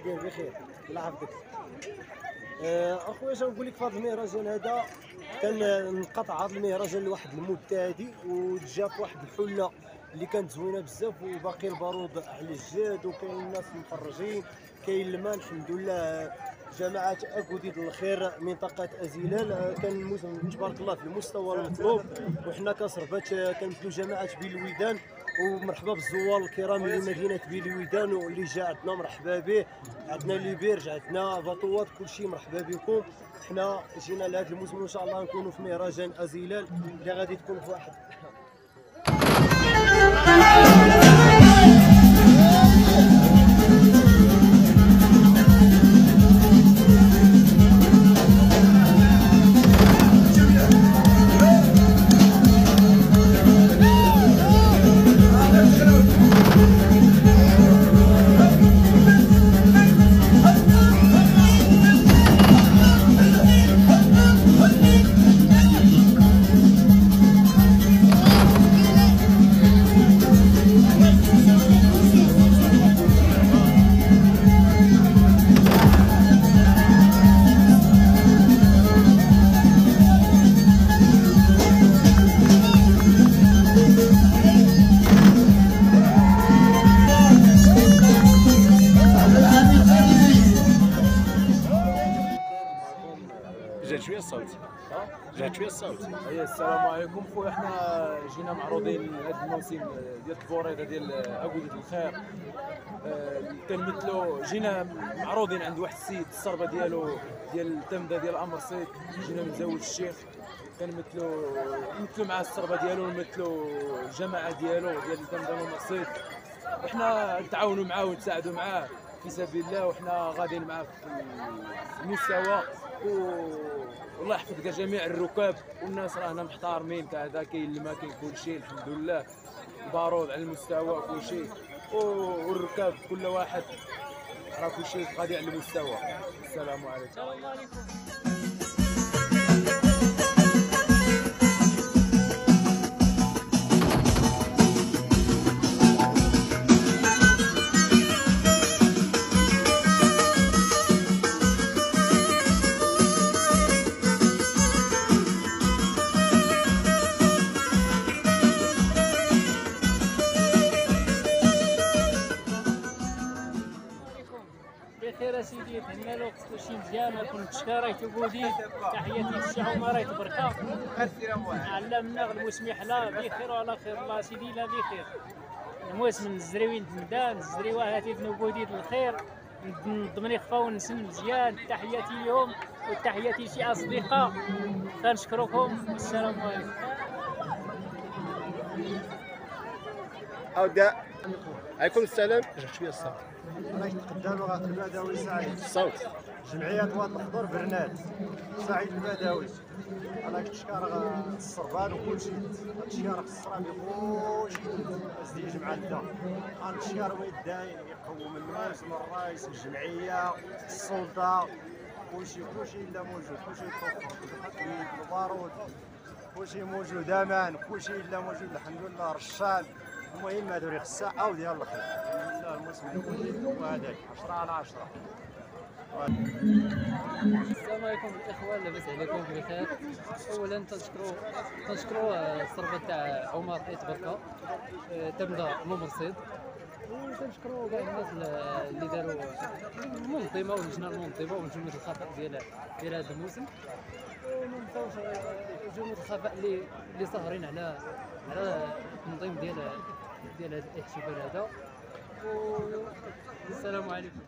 داير بخير الله يحفظك. اخويا اش نقول لك في هذا المهرجان هذا، كان انقطع هذا المهرجان لواحد المده هذه، وجا في واحد الحله اللي كانت زوينه بزاف، وباقي البارود على الجاد، وكاين الناس مفرجين، كاين الماء الحمد لله. جماعة أكوديد الخير منطقة أزيلال كان الموسم تبارك الله في المستوى المطلوب، وحنا كصربات كنمثلوا جماعة بلويدان، ومرحبا بالزوار الكرام لمدينة بلويدان واللي جا عندنا مرحبا به. عندنا ليبيرج، عندنا بطوات، كلشي مرحبا بكم. حنا جينا لهذا الموسم وان شاء الله نكونوا في مهرجان أزيلال اللي غادي تكون في واحد جات شويه الصوت. جات شويه الصوت. السلام عليكم خويا، احنا جينا معروضين هذا الموسم ديال البوريده ديال أكوديد الخير. كنمثلوا جينا معروضين عند واحد السيد الصربه ديالو ديال التمده ديال امر صيد، جينا من زاويه الشيخ نمثلوا مع الصربه ديالو، نمثلوا الجماعه ديالو ديال التمده امر صيد. وحنا نتعاونوا معاه ونتساعدوا معاه في سبيل الله، وحنا غاديين معاه في المستوى. والله يحفظ جميع الركاب والناس، رانا محتارمين كهذا، كاين الماء كاين كلشي الحمد لله، البارود على المستوى كلشي، والركاب كل واحد راه كلشي غادي على المستوى. السلام عليكم. السلام عليكم. بخير اسيدي، تهنا له كلشي مزيان، كنت شكاريت بوديد، تحياتي للشيخ عمر بركه. علمنا الموسم يحلى بخير وعلى خير الله سيدي، لا بخير. الموسم الزريوين تندان الزريوه هاتي بن بوديد الخير، نضمني خفا ونسن مزيان. تحياتي لهم وتحياتي لشي اصدقاء، كنشكركم والسلام عليكم. عودة عليكم السلام. جات شويه الصوت. الله يتقدم البدوي سعيد. الصوت. جمعية واد الخضر برنات سعيد البدوي. الله يتشكر الصربان وكلشي، نتشكر الصرابي كلشي ازديج مع الدا. نتشكر ويداي يقوم الناس من الرئيس الجمعية السلطة، كلشي الا موجود، كلشي التوفيق البارود كلشي موجود، امان كلشي الا موجود الحمد لله. رشال المهم هادو ريح الساعة وديال الخير. الحمد لله الموسم الأول هو هذاك 10 على 10. السلام عليكم الاخوه، لاباس عليكم بخير. اولا تنشكروا الصربه تاع عمر حيت بركه تبدا المرصد، وتنشكروا كاع الناس اللي داروا المنظمه واللجنه المنظمه وجمهور الخفاء ديال هذا الموسم. وما نساوش جمهور الخفاء اللي ساهرين على التنظيم ديال هذا الاحتفال هذا. والسلام عليكم.